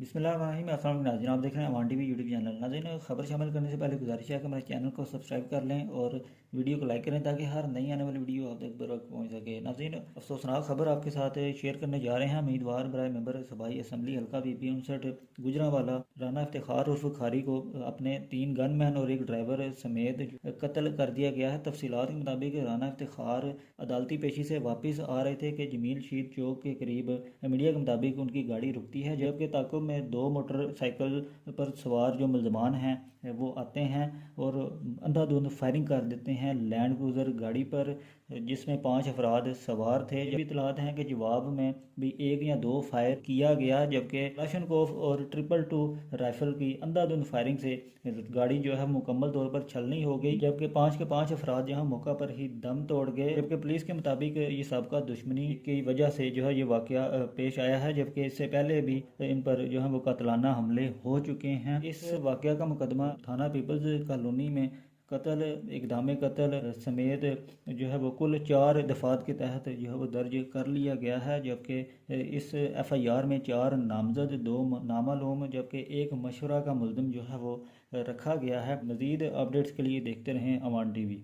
बिस्मिल्लाहिर्रहमानिर्रहीम। अस्सलाम वालेकुम नाज़रीन, आप देख रहे हैं अवान टीवी यूट्यूब चैनल। नाज़रीन, खबर शामिल करने से पहले गुजारिश है कि हमारे चैनल को सब्सक्राइब कर लें और वीडियो को लाइक करें ताकि हर नई आने वाली वीडियो आप तक बर वक्त पहुँच सके। नाज़रीन, अफसोसनाक खबर आपके साथ शेयर करने जा रहे हैं। उम्मीदवार बराए मेंबर सूबाई असम्बली हल्का BP 59 गुजरांवाला राना इफ्तिखार उर्फ खारी को अपने 3 गनमैन और एक ड्राइवर समेत कत्ल कर दिया गया है। तफसीलात के मुताबिक राना इफ्तिखार अदालती पेशी से वापस आ रहे थे कि जमील शीद चौक के करीब मीडिया के मुताबिक उनकी गाड़ी रुकती है, जबकि ताक़ुब में 2 मोटरसाइकिल पर सवार जो मुलजमान हैं वो आते हैं और अंधाधुंध फायरिंग कर देते हैं लैंड क्रूज़र गाड़ी पर, जिसमें 5 अफराद सवार थे। जब इतलात हैं कि जवाब में भी 1 या 2 फायर किया गया, जबकि क्लाशनकोफ और 222 राइफल की अंधाधुंध फायरिंग से गाड़ी जो है मुकम्मल तौर पर छलनी हो गई, जबकि 5 के 5 अफराद जहां मौका पर ही दम तोड़ गए। जबकि पुलिस के मुताबिक ये सबका दुश्मनी की वजह से जो है ये वाकया पेश आया है, जबकि इससे पहले भी इन पर जो है वो कातलाना हमले हो चुके हैं। इस वाकया का मुकदमा थाना पीपल्स कॉलोनी में कत्ल, इक़दाम कत्ल समेत जो है वो कुल 4 दफ़ात के तहत जो है वो दर्ज कर लिया गया है, जबकि इस FIR में 4 नामजद 2 नामालूम जबकि 1 मशवरा का मुल्ज़िम जो है वो रखा गया है। मज़ीद अपडेट्स के लिए देखते रहें अवान TV।